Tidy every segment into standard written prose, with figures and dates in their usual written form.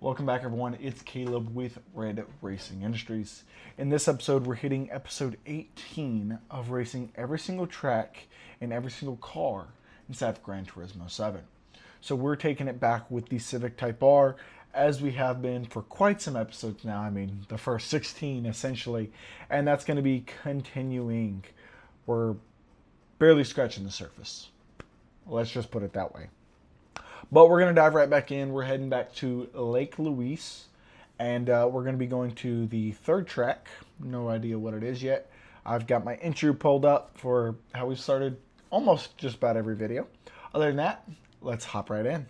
Welcome back, everyone. It's Caleb with Red Racing Industries. In this episode, we're hitting episode 18 of racing every single track and every single car inside of Gran Turismo 7. So we're taking it back with the Civic Type R, as we have been for quite some episodes now. I mean, the first 16 essentially, and that's going to be continuing. We're barely scratching the surface. Let's just put it that way. But we're going to dive right back in. We're heading back to Lake Louise, and we're going to be going to the third track. No idea what it is yet. I've got my intro pulled up for how we started almost just about every video. Other than that, let's hop right in.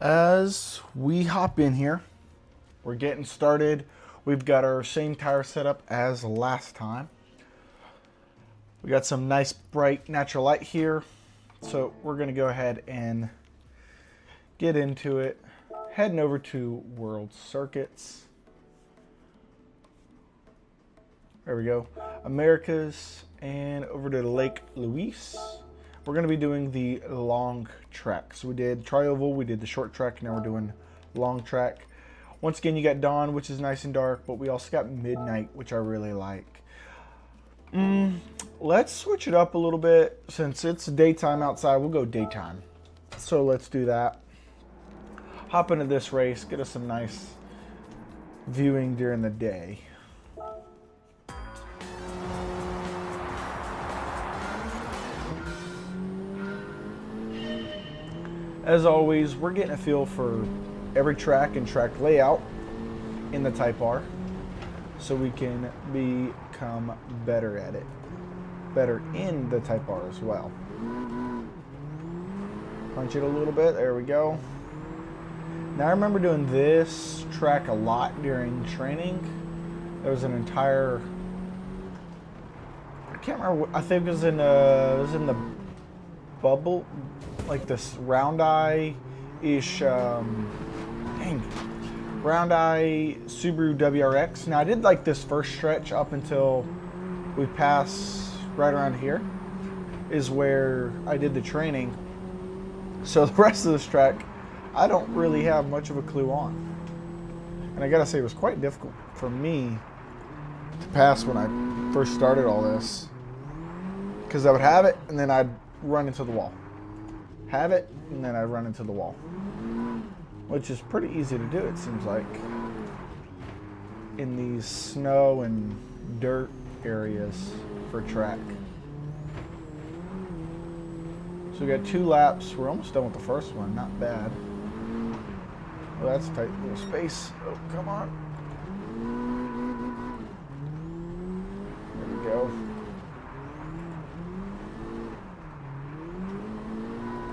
As we hop in here, we're getting started. We've got our same tire setup as last time. We got some nice bright natural light here, so we're going to go ahead and get into it. Heading over to World Circuits. There we go. Americas, and over to Lake Louise. We're going to be doing the long track. So we did tri-oval, we did the short track, now we're doing long track. Once again, you got dawn, which is nice and dark, but we also got midnight, which I really like. Let's switch it up a little bit. Since it's daytime outside, we'll go daytime. So let's do that. Hop into this race, get us some nice viewing during the day. As always, we're getting a feel for every track and track layout in the Type R, so we can become better at it. Better in the Type R as well. Punch it a little bit, there we go. Now I remember doing this track a lot during training. There was an entire, I can't remember, I think it was in the bubble, like this round eye-ish, round eye Subaru WRX. Now I did like this first stretch up until we pass right around here is where I did the training. So the rest of this track, I don't really have much of a clue on. And I gotta say, it was quite difficult for me to pass when I first started all this. Because I would have it, and then I'd run into the wall. Have it, and then I'd run into the wall. Which is pretty easy to do, it seems like, in these snow and dirt areas for track. So we got 2 laps. We're almost done with the first one. Not bad. Oh, that's a tight little space. Oh, come on. There we go.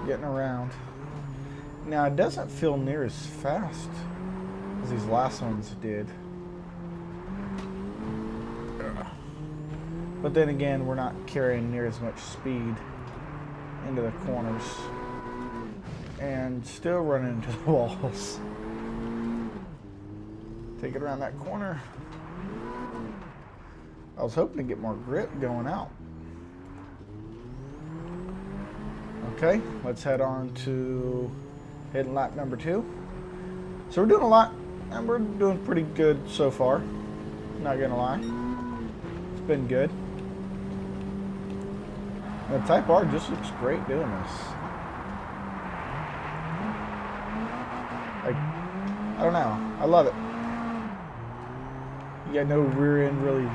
Getting around. Now, it doesn't feel near as fast as these last ones did. But then again, we're not carrying near as much speed into the corners. And still running into the walls. Take it around that corner. I was hoping to get more grip going out. Okay, let's head on to hitting lap number 2. So we're doing a lot, and we're doing pretty good so far. Not gonna lie. It's been good. The Type R just looks great doing this. Like, I don't know. I love it. You got no rear end really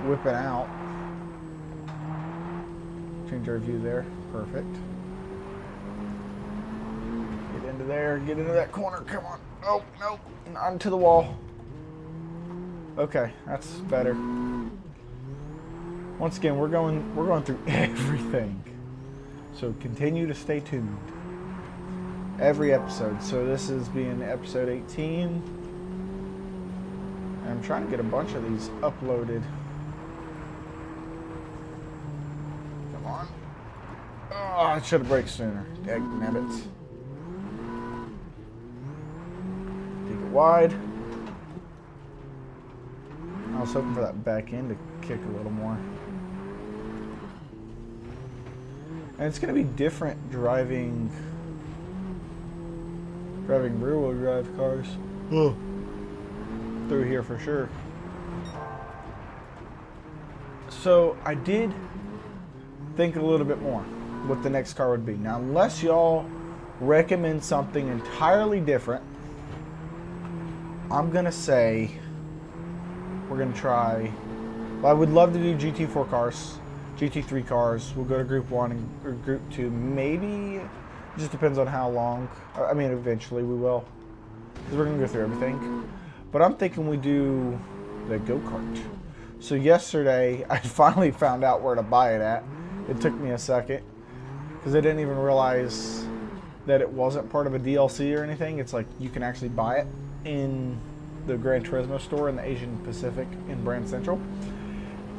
whipping out. Change our view there. Perfect. Get into there. Get into that corner. Come on. Oh, no. Not into the wall. Okay, that's better. Once again, we're going through everything. So continue to stay tuned. Every episode. So this is being episode 18. And I'm trying to get a bunch of these uploaded. Come on. Oh, I should have braked sooner. Dagnabbit. Take it wide. I was hoping for that back end to kick a little more. And it's going to be different driving rear-wheel drive cars through here for sure. So I did think a little bit more what the next car would be. Now, unless y'all recommend something entirely different, I'm gonna say we're gonna try. Well, I would love to do GT4 cars, GT3 cars. We'll go to Group 1 or Group 2. Maybe, it just depends on how long. I mean, eventually we will, because we're gonna go through everything. But I'm thinking we do the go-kart. So yesterday, I finally found out where to buy it at. It took me a second, because I didn't even realize that it wasn't part of a DLC or anything. It's like you can actually buy it in the Gran Turismo store in the Asian Pacific in Brand Central.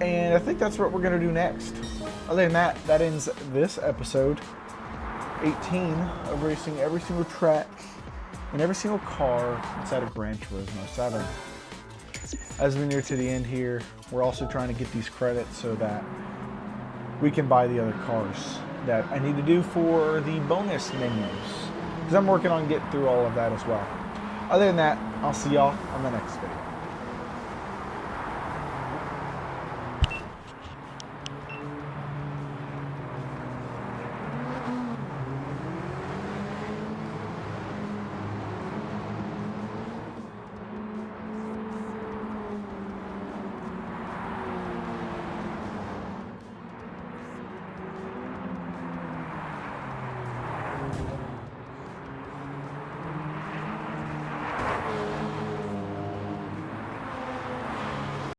And I think that's what we're going to do next. Other than that, that ends this episode 18 of racing every single track and every single car inside of Gran Turismo 7. As we near to the end here, we're also trying to get these credits so that we can buy the other cars that I need to do for the bonus menus, because I'm working on getting through all of that as well. Other than that, I'll see y'all on the next